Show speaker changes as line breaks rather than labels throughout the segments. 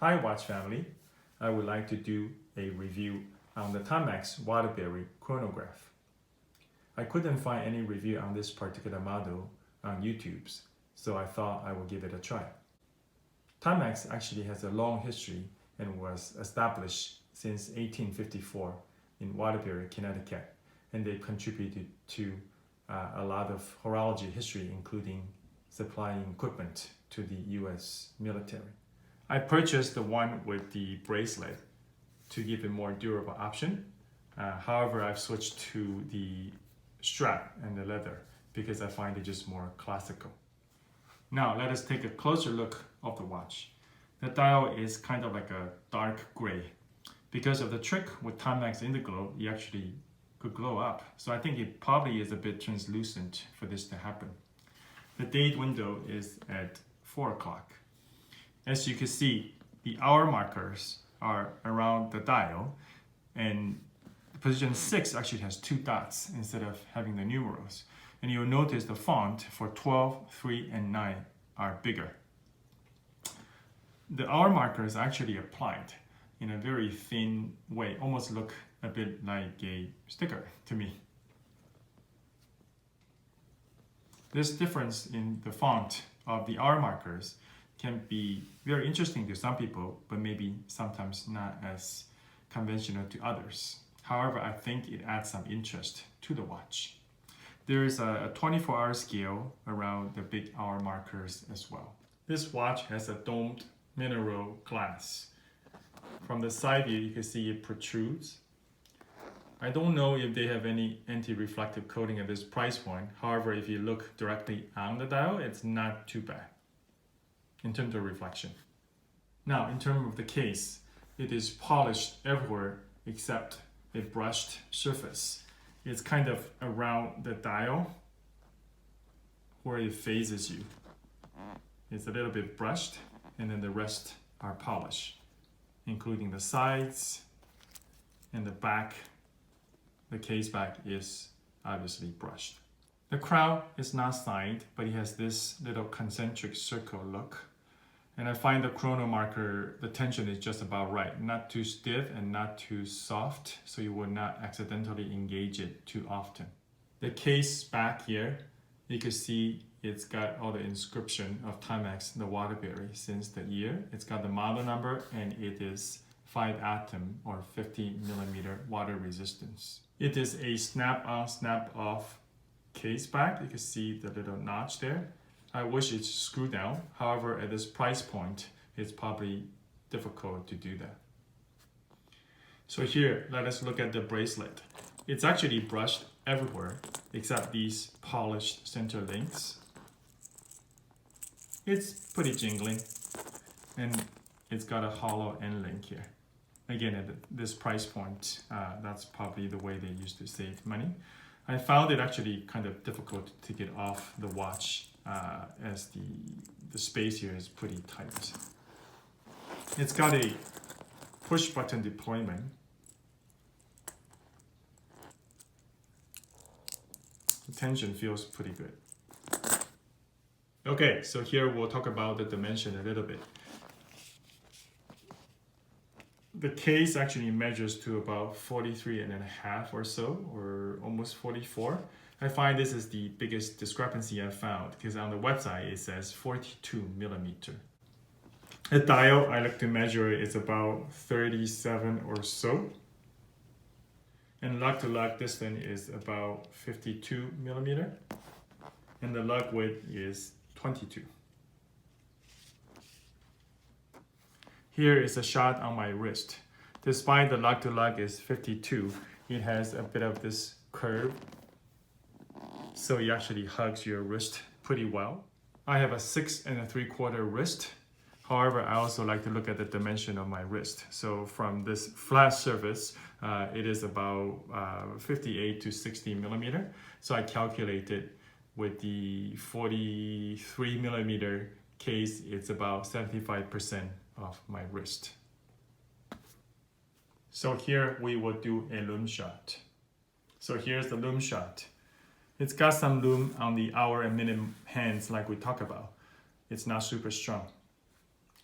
Hi watch family, I would like to do a review on the Timex Waterbury chronograph. I couldn't find any review on this particular model on YouTube, so I thought I would give it a try. Timex actually has a long history and was established since 1854 in Waterbury, Connecticut, and they contributed to a lot of horology history, including supplying equipment to the US military. I purchased the one with the bracelet to give a more durable option. However, I've switched to the strap and the leather because I find it just more classical. Now let us take a closer look of the watch. The dial is kind of like a dark gray. Because of the trick with Timex Indiglo, you actually could glow up. So I think it probably is a bit translucent for this to happen. The date window is at 4 o'clock. As you can see, the hour markers are around the dial, and position 6 actually has 2 dots instead of having the numerals. And you'll notice the font for 12, 3, and 9 are bigger. The hour marker is actually applied in a very thin way, almost look a bit like a sticker to me. This difference in the font of the hour markers can be very interesting to some people, but maybe sometimes not as conventional to others. However, I think it adds some interest to the watch. There is a 24-hour scale around the big hour markers as well. This watch has a domed mineral glass. From the side view, you can see it protrudes. I don't know if they have any anti-reflective coating at this price point. However, if you look directly on the dial, it's not too bad in terms of reflection. Now, in terms of the case, it is polished everywhere except a brushed surface. It's kind of around the dial where it phases you. It's a little bit brushed, and then the rest are polished, including the sides and the back. The case back is obviously brushed. The crown is not signed, but it has this little concentric circle look. And I find the chrono marker, the tension is just about right. Not too stiff and not too soft, so you will not accidentally engage it too often. The case back here, you can see it's got all the inscription of Timex, the Waterbury, since the year. It's got the model number, and it is 5 atom or 50 millimeter water resistance. It is a snap-on, snap-off case back. You can see the little notch there. I wish it's screwed down. However, at this price point, it's probably difficult to do that. So here, let us look at the bracelet. It's actually brushed everywhere except these polished center links. It's pretty jingling, and it's got a hollow end link here. Again, at this price point, that's probably the way they used to save money. I found it actually kind of difficult to get off the watch as the space here is pretty tight. It's got a push button deployment. The tension feels pretty good. Okay, so here we'll talk about the dimension a little bit. The case actually measures to about 43.5 or so, or almost 44. I find this is the biggest discrepancy I've found because on the website it says 42 millimeter. The dial I like to measure is about 37 or so. And lug to lug distance is about 52 millimeter. And the lug width is 22. Here is a shot on my wrist. Despite the lug to lug is 52, it has a bit of this curve, so it actually hugs your wrist pretty well. I have a 6 3/4 wrist. However, I also like to look at the dimension of my wrist. So from this flat surface, it is about 58 to 60 millimeter. So I calculated with the 43 millimeter case, it's about 75% of my wrist. So here we will do a loom shot. So here's the loom shot. It's got some loom on the hour and minute hands like we talked about. It's not super strong.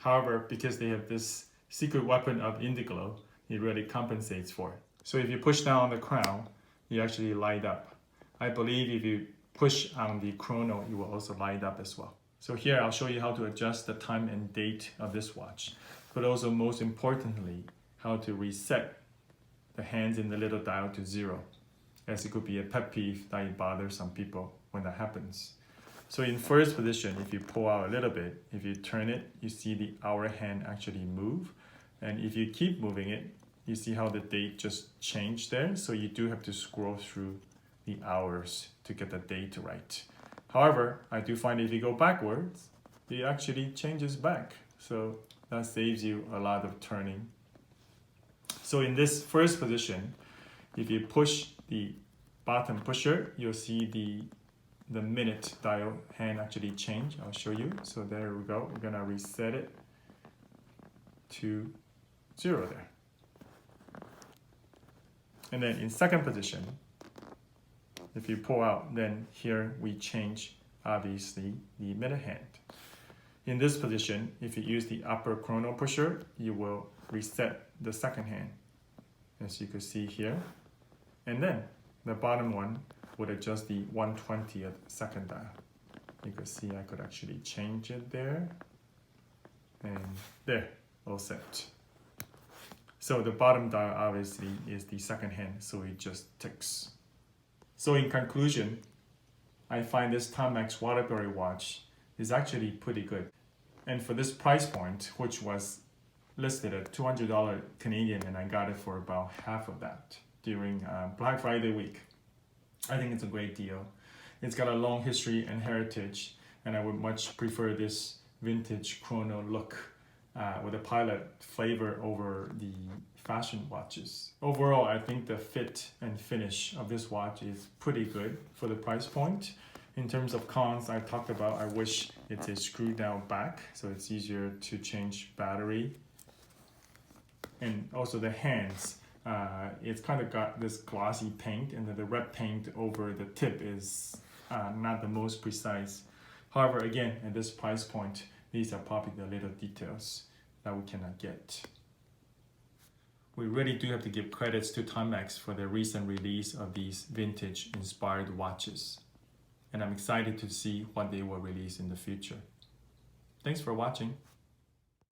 However, because they have this secret weapon of Indiglo, it really compensates for it. So if you push down on the crown, you actually light up. I believe if you push on the chrono, it will also light up as well. So here I'll show you how to adjust the time and date of this watch, but also most importantly, how to reset the hands in the little dial to 0, as it could be a pet peeve that it bothers some people when that happens. So in first position, if you pull out a little bit, if you turn it, you see the hour hand actually move. And if you keep moving it, you see how the date just changed there. So you do have to scroll through the hours to get the date right. However, I do find if you go backwards, it actually changes back. So that saves you a lot of turning. So in this first position, if you push the bottom pusher, you'll see the minute dial hand actually change. I'll show you. So there we go. We're gonna reset it to 0 there. And then in second position, if you pull out, then here we change obviously the minute hand. In this position, if you use the upper chrono pusher, you will reset the second hand, as you can see here. And then the bottom one would adjust the 1/20th second dial. You can see I could actually change it there. And there, all set. So the bottom dial obviously is the second hand, so it just ticks. So in conclusion, I find this Timex Waterbury watch is actually pretty good. And for this price point, which was listed at $200 Canadian, and I got it for about half of that during Black Friday week. I think it's a great deal. It's got a long history and heritage, and I would much prefer this vintage chrono look with a pilot flavor over the fashion watches. Overall, I think the fit and finish of this watch is pretty good for the price point. In terms of cons, I talked about, I wish it's a screw down back, so it's easier to change battery. And also the hands, it's kind of got this glossy paint, and then the red paint over the tip is not the most precise. However, again, at this price point, these are probably the little details that we cannot get. We really do have to give credits to Timex for the recent release of these vintage inspired watches. And I'm excited to see what they will release in the future. Thanks for watching.